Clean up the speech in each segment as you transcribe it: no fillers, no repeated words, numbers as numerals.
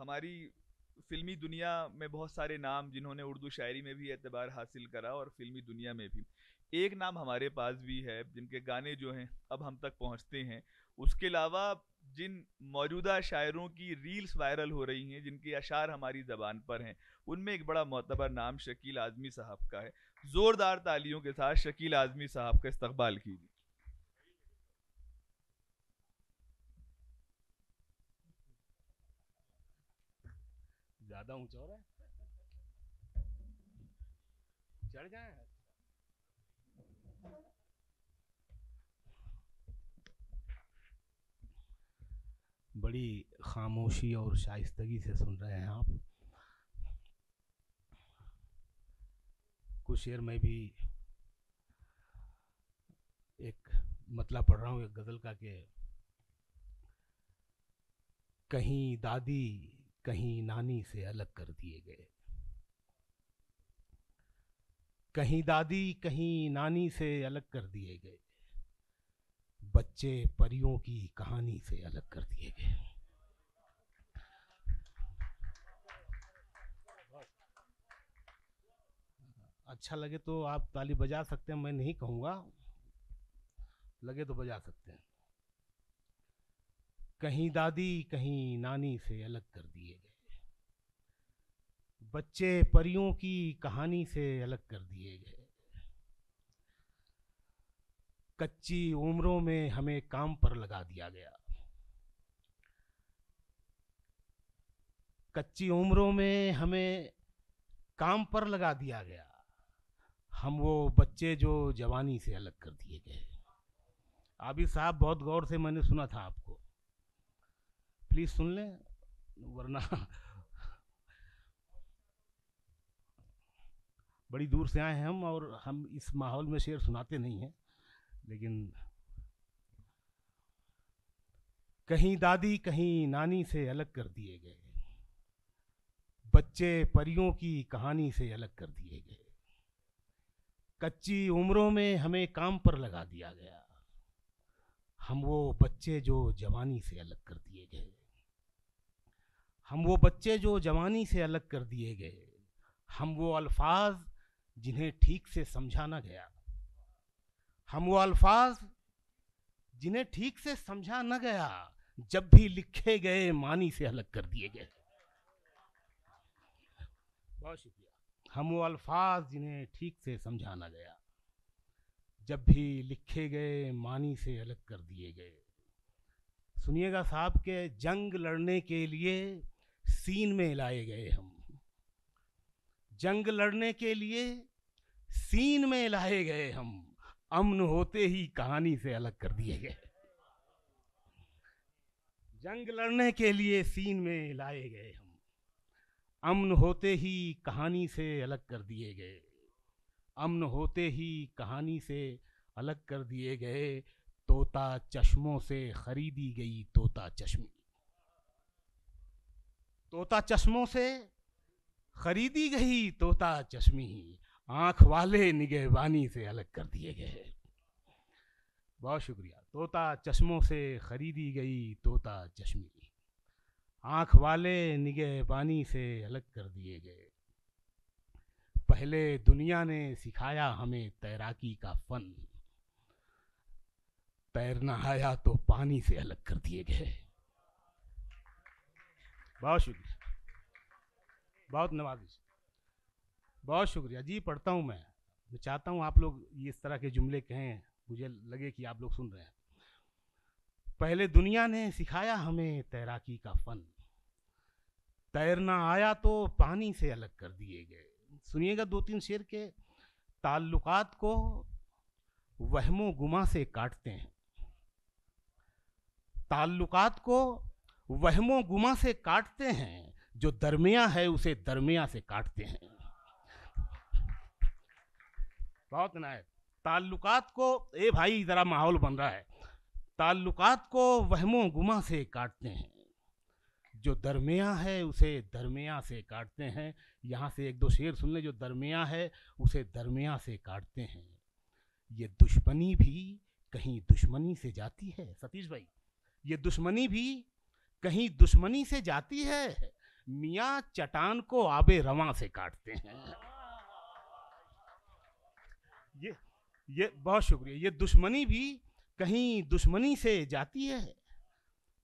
हमारी फ़िल्मी दुनिया में बहुत सारे नाम जिन्होंने उर्दू शायरी में भी एतबार हासिल करा और फ़िल्मी दुनिया में भी। एक नाम हमारे पास भी है जिनके गाने जो हैं अब हम तक पहुँचते हैं। उसके अलावा जिन मौजूदा शायरों की रील्स वायरल हो रही हैं, जिनके अशार हमारी ज़बान पर हैं, उनमें एक बड़ा मोतबर नाम शकील आज़मी साहब का है। ज़ोरदार तालियों के साथ शकील आज़मी साहब का इस्तकबाल कीजिए। ज्यादा ऊंचा हो रहा है, चढ़ जाए। बड़ी खामोशी और शाइस्तगी से सुन रहे हैं आप। कुछ शेर में भी एक मतलब पढ़ रहा हूँ एक गजल का कि कहीं दादी कहीं नानी से अलग कर दिए गए, कहीं दादी कहीं नानी से अलग कर दिए गए, बच्चे परियों की कहानी से अलग कर दिए गए। अच्छा लगे तो आप ताली बजा सकते हैं, मैं नहीं कहूँगा, लगे तो बजा सकते हैं। कहीं दादी कहीं नानी से अलग कर दिए गए, बच्चे परियों की कहानी से अलग कर दिए गए, कच्ची उम्रों में हमें काम पर लगा दिया गया, कच्ची उम्रों में हमें काम पर लगा दिया गया, हम वो बच्चे जो जवानी से अलग कर दिए गए। आबिद साहब बहुत गौर से मैंने सुना था आपको, प्लीज सुन लें वरना बड़ी दूर से आए हैं हम और हम इस माहौल में शेर सुनाते नहीं हैं, लेकिन कहीं दादी कहीं नानी से अलग कर दिए गए, बच्चे परियों की कहानी से अलग कर दिए गए, कच्ची उम्रों में हमें काम पर लगा दिया गया, हम वो बच्चे जो जवानी से अलग कर दिए गए, हम वो बच्चे जो जवानी से अलग कर दिए गए, हम वो अल्फाज जिन्हें ठीक से समझा ना गया, हम वो अल्फाज जिन्हें ठीक से समझा न गया, जब भी लिखे गए मानी से अलग कर दिए गए। बहुत शुक्रिया। हम वो अल्फाज जिन्हें ठीक से समझा न गया, जब भी लिखे गए मानी से अलग कर दिए गए। सुनिएगा साहब के जंग लड़ने के लिए सीन में लाए गए हम, जंग लड़ने के लिए सीन में लाए गए हम, अमन होते ही कहानी से अलग कर दिए गए। जंग लड़ने के लिए सीन में लाए गए हम, अमन होते ही कहानी से अलग कर दिए गए, अमन होते ही कहानी से अलग कर दिए गए। तोता चश्मों से खरीदी गई तोता चश्मी, तोता चश्मों से खरीदी गई तोता चश्मी, आंख वाले निगहबानी से अलग कर दिए गए। बहुत शुक्रिया। तोता चश्मों से खरीदी गई तोता चश्मी, आंख वाले निगहबानी से अलग कर दिए गए। पहले दुनिया ने सिखाया हमें तैराकी का फन, तैरना आया तो पानी से अलग कर दिए गए। बहुत शुक्रिया, बहुत नवाजिश, बहुत शुक्रिया जी। पढ़ता हूँ मैं चाहता हूँ आप लोग इस तरह के जुमले कहें, मुझे लगे कि आप लोग सुन रहे हैं। पहले दुनिया ने सिखाया हमें तैराकी का फन, तैरना आया तो पानी से अलग कर दिए गए। सुनिएगा दो तीन शेर के। ताल्लुकात को वहमो गुमा से काटते हैं, ताल्लुकात को वहमो गुमा से काटते हैं, जो दरमिया है उसे दरमिया से काटते हैं। बहुत नायक। ताल्लुकात को, ए भाई जरा माहौल बन रहा है, ताल्लुकात को वहमो गुमा से काटते हैं, जो दरमिया है उसे दरमिया से काटते हैं। यहाँ से एक दो शेर सुन ले। जो दरमिया है उसे दरमिया से काटते हैं, ये दुश्मनी भी कहीं दुश्मनी से जाती है। सतीश भाई, ये दुश्मनी भी कहीं दुश्मनी से जाती है, मियाँ चटान को आबे रवां से काटते हैं। ये बहुत शुक्रिया। ये दुश्मनी भी कहीं दुश्मनी से जाती है।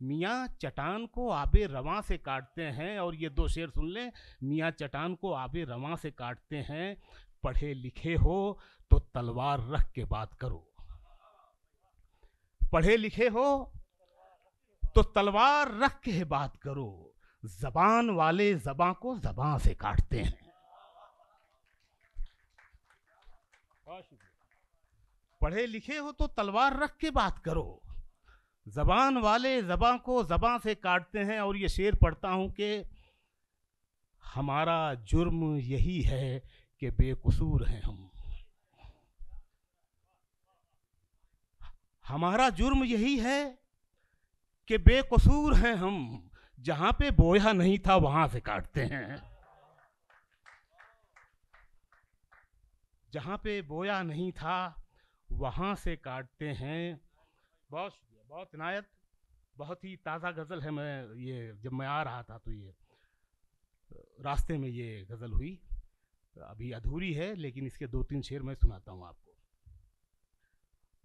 मियाँ चटान को आबे रवां से काटते हैं, और ये दो शेर सुन लें। मियाँ चटान को आबे रवां से काटते हैं, पढ़े लिखे हो तो तलवार रख के बात करो। पढ़े लिखे हो तो तलवार रख के बात करो, जबान वाले जबां को जबां से काटते हैं। पढ़े लिखे हो तो तलवार रख के बात करो, जबान वाले जबां को जबां से काटते हैं। और ये शेर पढ़ता हूं कि हमारा जुर्म यही है कि बेकसूर हैं हम। हमारा जुर्म यही है कि बेकसूर हैं हम, जहां पे बोया नहीं था वहां से काटते हैं। जहां पे बोया नहीं था वहां से काटते हैं। बहुत शुक्रिया, बहुत इनायत। बहुत ही ताज़ा गज़ल है। मैं ये जब मैं आ रहा था तो ये रास्ते में ये गज़ल हुई, अभी अधूरी है, लेकिन इसके 2-3 शेर मैं सुनाता हूँ आपको।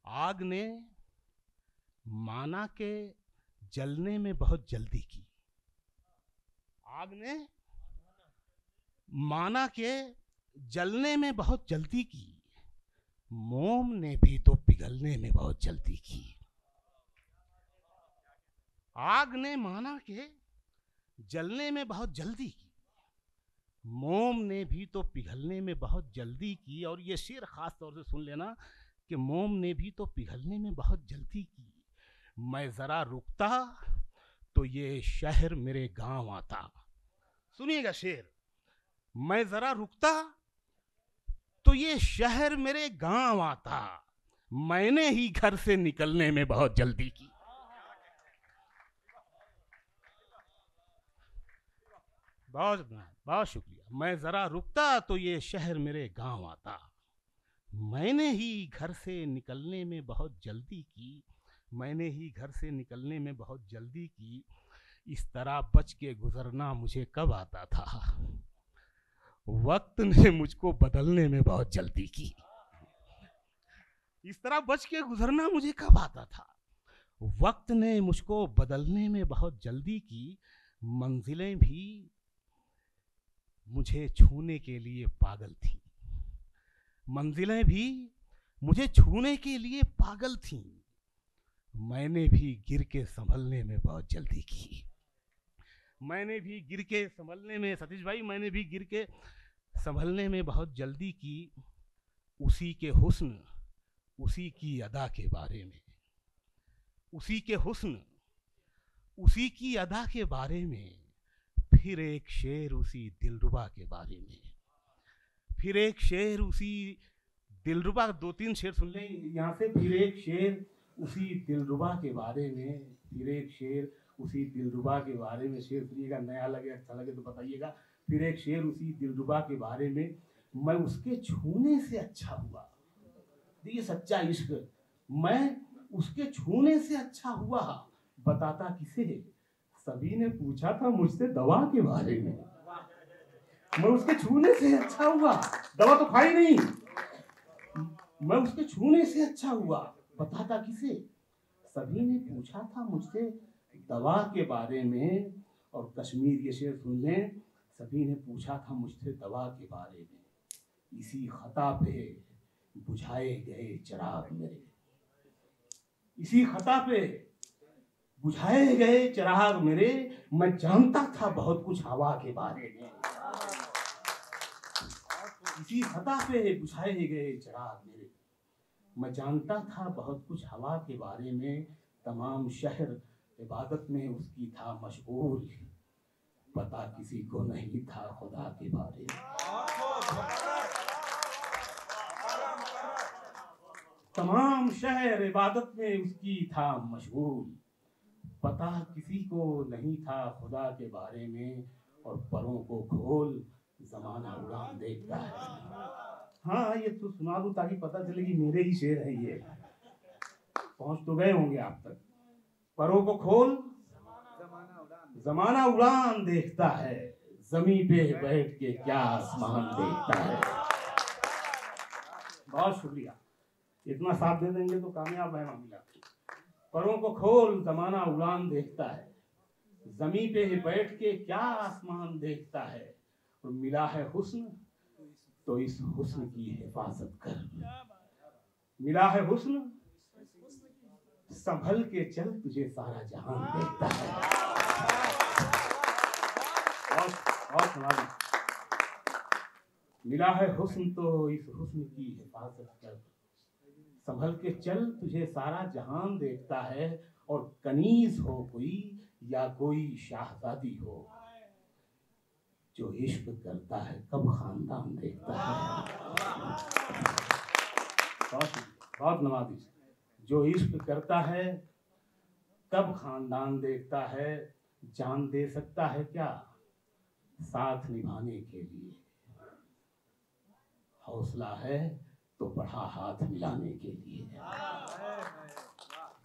आग ने माना के जलने में बहुत जल्दी की। आग ने माना के जलने में बहुत जल्दी की, मोम ने भी तो पिघलने में बहुत जल्दी की। आग ने माना के जलने में बहुत जल्दी की, मोम ने भी तो पिघलने में बहुत जल्दी की। और ये शेर खास तौर से सुन लेना कि मोम ने भी तो पिघलने में बहुत जल्दी की। मैं जरा रुकता तो ये शहर मेरे गांव आता। सुनिएगा शेर। मैं जरा रुकता तो ये शहर मेरे गांव आता, मैंने ही घर से निकलने में बहुत जल्दी की। बहुत बहुत शुक्रिया। मैं जरा रुकता तो ये शहर मेरे गांव आता, मैंने ही घर से निकलने में बहुत जल्दी की। मैंने ही घर से निकलने में बहुत जल्दी की। इस तरह बच के गुजरना मुझे कब आता था, वक्त ने मुझको बदलने में बहुत जल्दी की। इस तरह बच के गुजरना मुझे कब आता था, वक्त ने मुझको बदलने में बहुत जल्दी की। मंजिलें भी मुझे छूने के लिए पागल थीं, मंजिलें भी मुझे छूने के लिए पागल थीं। मैंने भी गिर के संभलने में बहुत जल्दी की। मैंने भी गिर के संभलने में, सतीश भाई, मैंने भी गिर के संभलने में बहुत जल्दी की। उसी के हुस्न उसी की अदा के बारे में, उसी के हुस्न उसी की अदा के बारे में, फिर एक शेर उसी दिलरुबा के बारे में। फिर एक शेर उसी दिलरुबा, 2-3 शेर सुन लें यहाँ से। फिर एक शेर उसी दिलरुबा के बारे में, फिर एक शेर उसी दिलरुबा के बारे में। शेर सुनिएगा, नया लगे, अच्छा लगे तो बताइएगा। फिर एक शेर उसी दिलरुबा के बारे में, मैं उसके छूने से अच्छा हुआ। ये सच्चा इश्क, मैं उसके छूने से अच्छा हुआ, बताता किसे। सभी ने पूछा था मुझसे दवा के बारे में, मैं उसके छूने से अच्छा हुआ। दवा तो खाई नहीं, मैं उसके छूने से अच्छा हुआ, बताता किसे। सभी ने पूछा था मुझसे दवा के बारे में। और कश्मीर ये शेर सुन लें। सभी ने पूछा था मुझसे दवा के बारे में, इसी खता पे बुझाए गए चिराग मेरे। इसी खता पे बुझाए गए चिराग मेरे, मैं जानता था बहुत कुछ हवा के बारे में। इसी खता पे बुझाए गए चिराग मेरे, मैं जानता था बहुत कुछ हवा के बारे में। तमाम शहर इबादत में उसकी था मशगूल, पता किसी को नहीं था खुदा के बारे में। तमाम शहर इबादत में उसकी था मशगूल, पता किसी को नहीं था खुदा के बारे में। और परों को खोल जमाना उड़ान देखता है। हाँ, ये तो सुना दूं ताकि पता चले कि मेरे ही शेर है ये। पहुंच तो गए होंगे आप तक। परों को खोल जमाना उड़ान देखता है, जमी पे बैठ के क्या आसमान देखता है। बहुत शुक्रिया, इतना साथ दे देंगे तो कामयाब है मामला। परों को खोल, जमाना उड़ान देखता है, जमी पे बैठ के क्या आसमान देखता है। और मिला है हुस्न तो इस हुस्न की हिफाजत कर। मिला है हुस्न, संभल के चल, तुझे सारा जहान देखता है। बहुत नाज़िक। मिला है हुस्न तो इस हुस्न की हिफाजत कर, संभल के चल, तुझे सारा जहान देखता है। और कनीज हो कोई या कोई शाहजादी हो, जो इश्क करता है कब खानदान देखता है। बहुत नवाजिश। जो इश्क करता है कब खानदान देखता है। जान दे सकता है क्या साथ निभाने के लिए, हौसला है तो बढ़ा हाथ मिलाने के लिए।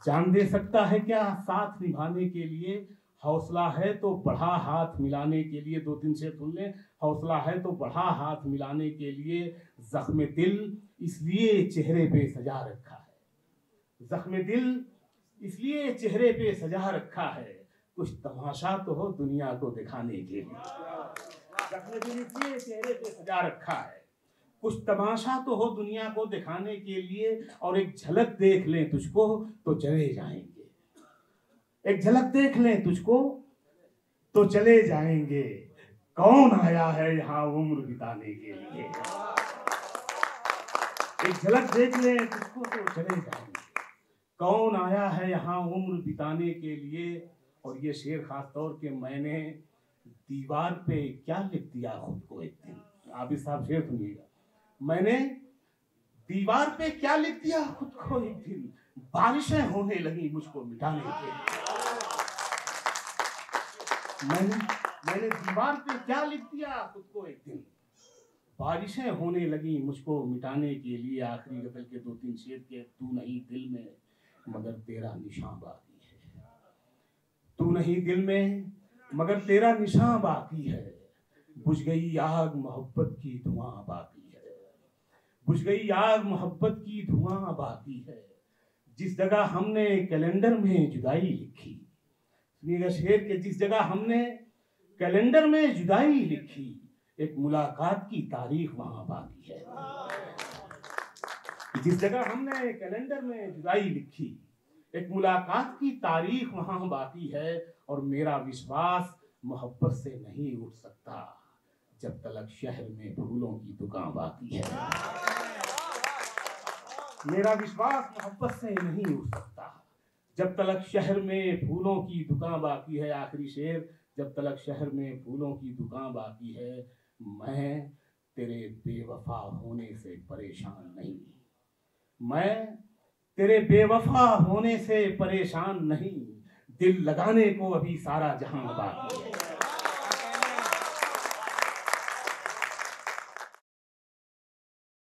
जान दे सकता है क्या साथ निभाने के लिए, हौसला है तो बढ़ा हाथ मिलाने के लिए। 2-3 शेर सुन लें। हौसला है तो बढ़ा हाथ मिलाने के लिए, जख्म दिल इसलिए चेहरे पे सजा रखा है। जख्म दिल इसलिए चेहरे पे सजा रखा है, कुछ तमाशा तो हो दुनिया को दिखाने के लिए। जख्म दिल इसलिए चेहरे पे सजा रखा है, कुछ तमाशा तो हो दुनिया को दिखाने के लिए। और एक झलक देख लें तुझको तो चले जाएंगे, एक झलक देख लें तुझको तो चले जाएंगे। कौन आया है यहाँ उम्र बिताने के लिए। एक झलक देख लें तुझको तो चले जाएंगे। कौन आया है यहाँ उम्र बिताने के लिए। और ये शेर खास तौर के मैंने दीवार पे क्या लिख दिया खुद को एक दिन। आप इस साहब शेर सुनिएगा। मैंने दीवार पे क्या लिख दिया खुद को एक दिन, बारिशें होने लगी मुझको मिटाने के लिए। मैंने दीवार पे क्या लिख दिया खुद को एक दिन, बारिशें होने लगी मुझको मिटाने के लिए। आखिरी गजल के 2-3 शेर के, तू नहीं दिल में मगर तेरा निशान बाकी है। तू नहीं दिल में मगर तेरा निशान बाकी है। बुझ गई आग मोहब्बत की धुआं बाकी है। बुझ गई आग मोहब्बत की धुआं बाकी है। जिस जगह हमने कैलेंडर में जुदाई लिखी, सुनिएगा शेर के, जिस जगह हमने कैलेंडर में जुदाई लिखी, एक मुलाकात की तारीख वहां बाकी है। जिस जगह हमने कैलेंडर में जुदाई लिखी, एक मुलाकात की तारीख वहां बाकी है। और मेरा विश्वास मोहब्बत से नहीं उठ सकता जब तक शहर में फूलों की दुकान बाकी है। मेरा विश्वास मोहब्बत से नहीं उठ सकता जब तक शहर में फूलों की दुकान बाकी है। आखिरी शेर, जब तक शहर में फूलों की दुकान बाकी है। मैं तेरे बेवफा होने से परेशान नहीं, मैं तेरे बेवफा होने से परेशान नहीं, दिल लगाने को अभी सारा जहां बाकी है।